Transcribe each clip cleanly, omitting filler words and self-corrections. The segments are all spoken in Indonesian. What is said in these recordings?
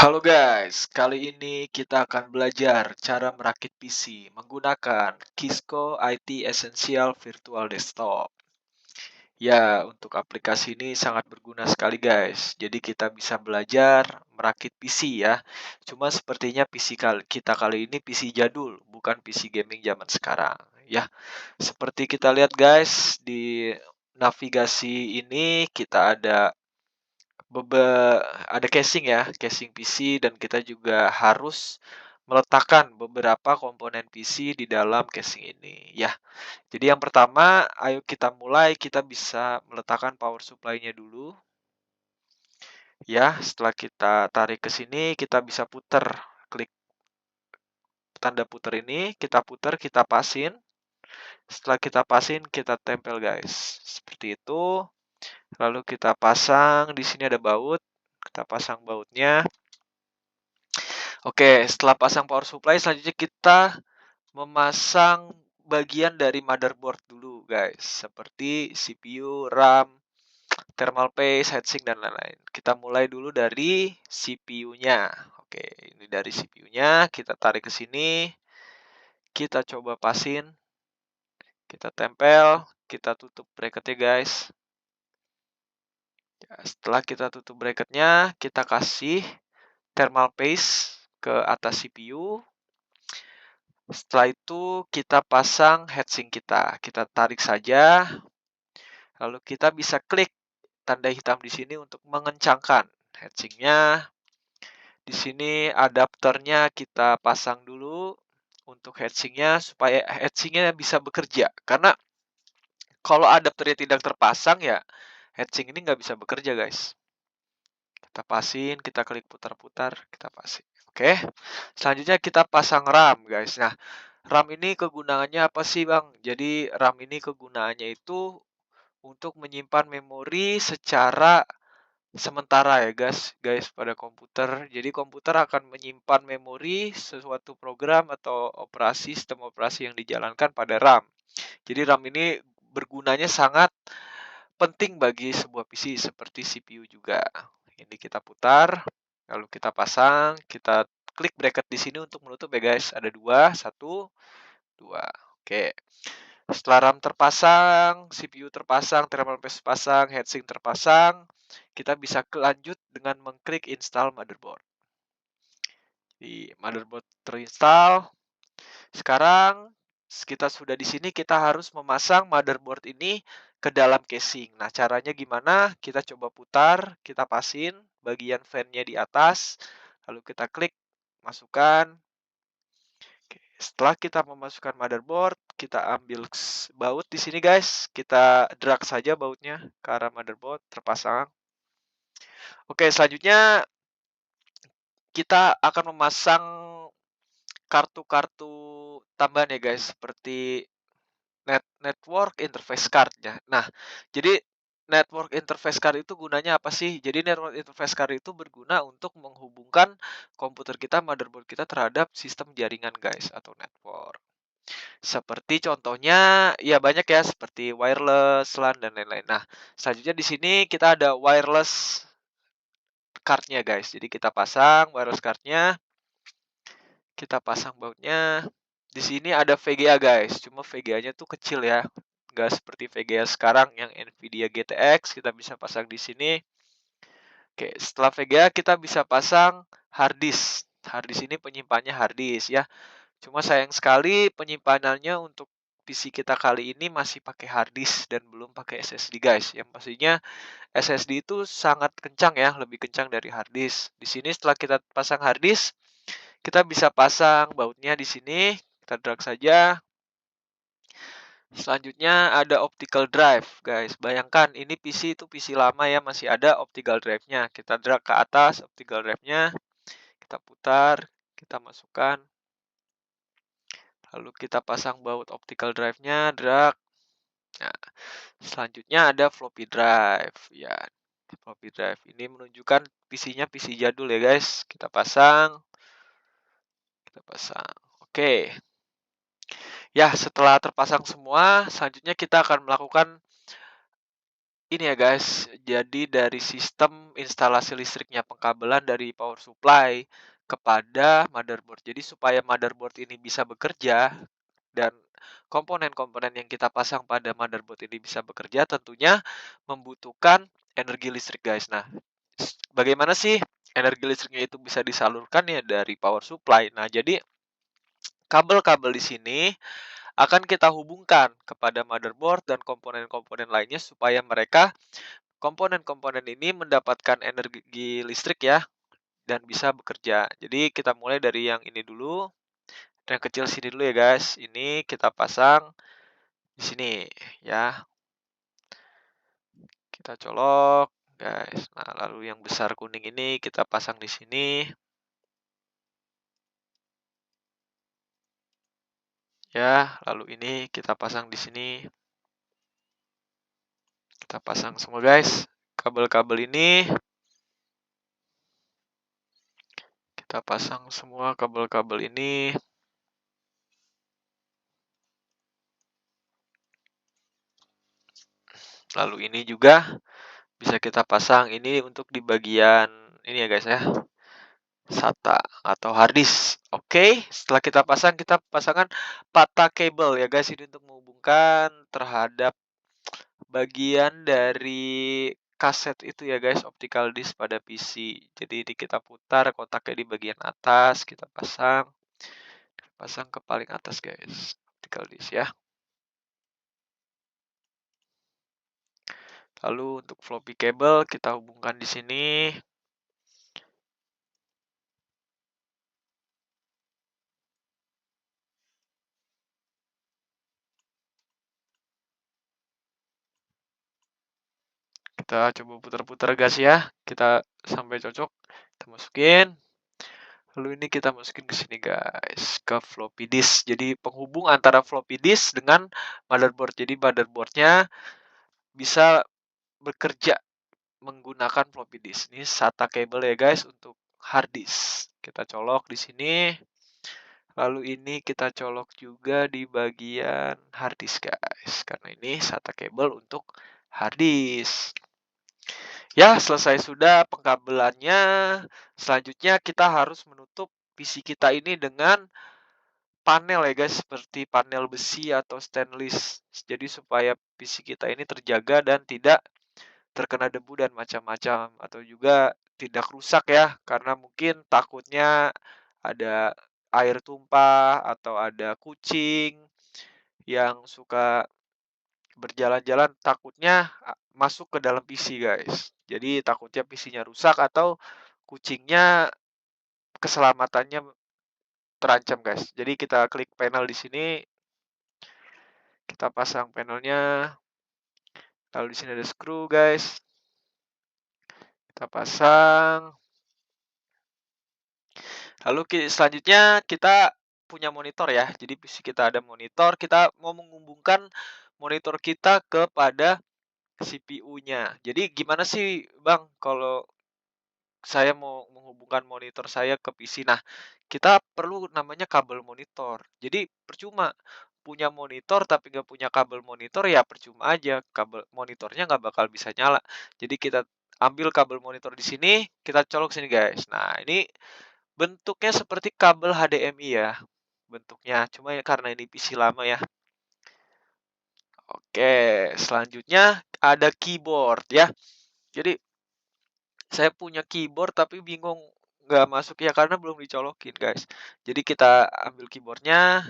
Halo guys, kali ini kita akan belajar cara merakit PC menggunakan Kisco IT Essential Virtual Desktop. Ya, untuk aplikasi ini sangat berguna sekali guys. Jadi kita bisa belajar merakit PC ya. Cuma sepertinya kita kali ini PC jadul, bukan PC gaming zaman sekarang. Ya, seperti kita lihat guys di navigasi ini kita ada casing ya, casing PC dan kita juga harus meletakkan beberapa komponen PC di dalam casing ini ya. Jadi yang pertama, ayo kita mulai, kita bisa meletakkan power supply-nya dulu. Ya, setelah kita tarik ke sini, kita bisa putar, klik tanda putar ini, kita putar, kita pasin. Setelah kita pasin, kita tempel guys. Seperti itu. Lalu kita pasang, di sini ada baut. Kita pasang bautnya. Oke, setelah pasang power supply, selanjutnya kita memasang bagian dari motherboard dulu, guys. Seperti CPU, RAM, thermal paste, heatsink, dan lain-lain. Kita mulai dulu dari CPU-nya. Oke, ini dari CPU-nya. Kita tarik ke sini. Kita coba pasin. Kita tempel. Kita tutup bracketnya, guys. Ya, setelah kita tutup bracketnya, kita kasih thermal paste ke atas CPU. Setelah itu kita pasang heatsink kita. Kita tarik saja. Lalu kita bisa klik tanda hitam di sini untuk mengencangkan heatsinknya. Di sini adapternya kita pasang dulu untuk heatsinknya supaya heatsinknya bisa bekerja. Karena kalau adapternya tidak terpasang ya heatsink ini nggak bisa bekerja guys. Kita pasin, kita klik putar-putar, kita pasin. Oke. Selanjutnya kita pasang RAM guys. Nah, RAM ini kegunaannya apa sih Bang? Jadi RAM ini kegunaannya itu untuk menyimpan memori secara sementara ya guys pada komputer. Jadi komputer akan menyimpan memori sesuatu program atau sistem operasi yang dijalankan pada RAM. Jadi RAM ini bergunanya sangat penting bagi sebuah PC seperti CPU juga. Ini kita putar, lalu kita pasang, kita klik bracket di sini untuk menutup ya guys. Ada dua, satu, dua. Oke. Setelah RAM terpasang, CPU terpasang, thermal paste terpasang, heatsink terpasang, kita bisa lanjut dengan mengklik install motherboard. Di motherboard terinstall. Sekarang kita sudah di sini, kita harus memasang motherboard ini ke dalam casing. Nah, caranya gimana? Kita coba putar, kita pasin bagian fan-nya di atas, lalu kita klik masukkan. Setelah kita memasukkan motherboard, kita ambil baut di sini guys. Kita drag saja bautnya ke arah motherboard terpasang. Oke, selanjutnya kita akan memasang kartu-kartu tambahan ya guys, seperti network interface card ya. Nah, jadi network interface card itu gunanya apa sih? Jadi network interface card itu berguna untuk menghubungkan komputer kita, motherboard kita terhadap sistem jaringan guys atau network. Seperti contohnya, ya banyak ya, seperti wireless, LAN, dan lain-lain. Nah, selanjutnya di sini kita ada wireless card-nya guys. Jadi kita pasang wireless card-nya, kita pasang bautnya. Di sini ada VGA guys, cuma VGA-nya tuh kecil ya. Nggak seperti VGA sekarang yang NVIDIA GTX, kita bisa pasang di sini. Oke, setelah VGA kita bisa pasang hard disk. Hard disk ini penyimpannya hard disk ya. Cuma sayang sekali penyimpanannya untuk PC kita kali ini masih pakai hard disk dan belum pakai SSD guys. Yang pastinya SSD itu sangat kencang ya, lebih kencang dari hard disk. Di sini setelah kita pasang hard disk, kita bisa pasang bautnya di sini. Kita drag saja. Selanjutnya ada optical drive guys. Bayangkan ini PC itu PC lama ya, masih ada optical drive-nya. Kita drag ke atas optical drive-nya. Kita putar, kita masukkan. Lalu kita pasang baut optical drive-nya, drag. Nah, selanjutnya ada floppy drive. Ya, floppy drive ini menunjukkan PC-nya PC jadul ya guys. Kita pasang. Kita pasang. Oke. Ya, setelah terpasang semua, selanjutnya kita akan melakukan ini ya guys, jadi dari sistem instalasi listriknya pengkabelan dari power supply kepada motherboard. Jadi supaya motherboard ini bisa bekerja dan komponen-komponen yang kita pasang pada motherboard ini bisa bekerja tentunya membutuhkan energi listrik guys. Nah, bagaimana sih energi listriknya itu bisa disalurkan ya dari power supply. Nah, jadi kabel-kabel di sini akan kita hubungkan kepada motherboard dan komponen-komponen lainnya supaya mereka komponen-komponen ini mendapatkan energi listrik ya dan bisa bekerja. Jadi kita mulai dari yang ini dulu, yang kecil sini dulu ya guys. Ini kita pasang di sini ya. Kita colok guys. Nah, lalu yang besar kuning ini kita pasang di sini ya. Lalu ini kita pasang di sini. Kita pasang semua guys. Kabel-kabel ini kita pasang semua kabel-kabel ini. Lalu ini juga bisa kita pasang ini untuk di bagian ini ya guys ya. SATA atau harddisk. Oke, setelah kita pasang, kita pasangkan pata kabel ya guys, ini untuk menghubungkan terhadap bagian dari kaset itu ya guys, optical disk pada PC. Jadi ini kita putar kotaknya di bagian atas, kita pasang ke paling atas guys, optical disk ya. Lalu untuk floppy cable kita hubungkan di sini. Kita coba putar-putar gas ya. Kita sampai cocok. Kita masukin. Lalu ini kita masukin ke sini guys, ke floppy disk. Jadi penghubung antara floppy disk dengan motherboard. Jadi motherboardnya bisa bekerja menggunakan floppy disk. Ini SATA cable ya guys untuk hard disk. Kita colok di sini. Lalu ini kita colok juga di bagian hard disk guys. Karena ini SATA cable untuk hard disk. Ya, selesai sudah pengkabelannya. Selanjutnya kita harus menutup PC kita ini dengan panel ya guys, seperti panel besi atau stainless. Jadi supaya PC kita ini terjaga dan tidak terkena debu dan macam-macam atau juga tidak rusak ya, karena mungkin takutnya ada air tumpah atau ada kucing yang suka berjalan-jalan takutnya masuk ke dalam PC guys. Jadi takutnya PC-nya rusak atau kucingnya keselamatannya terancam guys. Jadi kita klik panel di sini, kita pasang panelnya. Lalu di sini ada screw guys. Kita pasang. Lalu selanjutnya kita punya monitor ya. Jadi PC kita ada monitor, kita mau menghubungkan monitor kita kepada CPU-nya. Jadi gimana sih Bang kalau saya mau menghubungkan monitor saya ke PC? Nah, kita perlu namanya kabel monitor. Jadi percuma punya monitor tapi nggak punya kabel monitor ya percuma aja. Kabel monitornya nggak bakal bisa nyala. Jadi kita ambil kabel monitor di sini, kita colok sini guys. Nah, ini bentuknya seperti kabel HDMI ya bentuknya. Cuma ya karena ini PC lama ya. Oke, selanjutnya ada keyboard ya. Jadi saya punya keyboard tapi bingung nggak masuk ya karena belum dicolokin guys. Jadi kita ambil keyboardnya,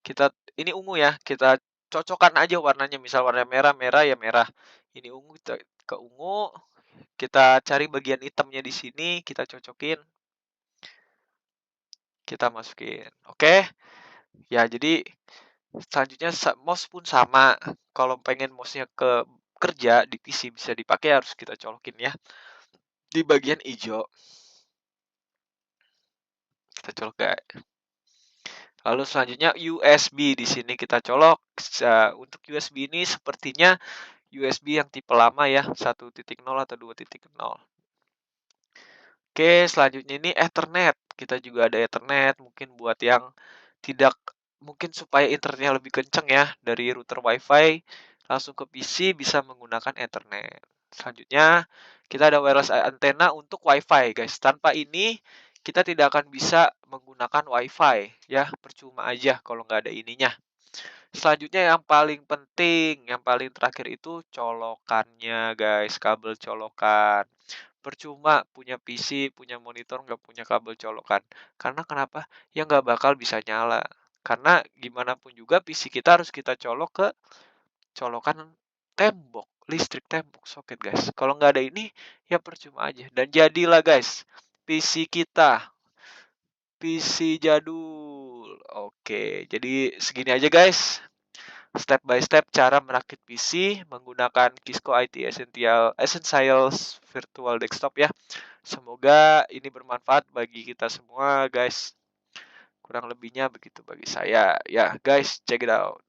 kita ini ungu ya, kita cocokkan aja warnanya. Misal warna merah, merah ya merah. Ini ungu kita ke ungu, kita cari bagian hitamnya di sini, kita cocokin, kita masukin. Oke. Ya, jadi selanjutnya mouse pun sama. Kalau pengen mouse-nya ke kerja di PC bisa dipakai harus kita colokin ya. Di bagian hijau. Kita colok guys. Lalu selanjutnya USB di sini kita colok. Untuk USB ini sepertinya USB yang tipe lama ya, 1.0 atau 2.0. Oke, selanjutnya ini Ethernet. Kita juga ada Ethernet mungkin buat yang tidak mungkin supaya internetnya lebih kenceng ya dari router WiFi. langsung ke PC bisa menggunakan Ethernet. Selanjutnya, kita ada wireless antenna untuk WiFi, guys. Tanpa ini, kita tidak akan bisa menggunakan WiFi, ya. Percuma aja kalau nggak ada ininya. Selanjutnya yang paling penting, yang paling terakhir itu colokannya, guys. Kabel colokan. Percuma punya PC, punya monitor, nggak punya kabel colokan. Karena kenapa? Ya nggak bakal bisa nyala. Karena gimana pun juga PC kita harus kita colok ke colokan tembok, listrik tembok, soket, guys. Kalau nggak ada ini, ya percuma aja. Dan jadilah, guys, PC kita. PC jadul. Oke, jadi segini aja, guys. Step by step cara merakit PC menggunakan Kisco IT Essentials Virtual Desktop ya. Semoga ini bermanfaat bagi kita semua, guys. Kurang lebihnya begitu bagi saya. Ya, guys, check it out.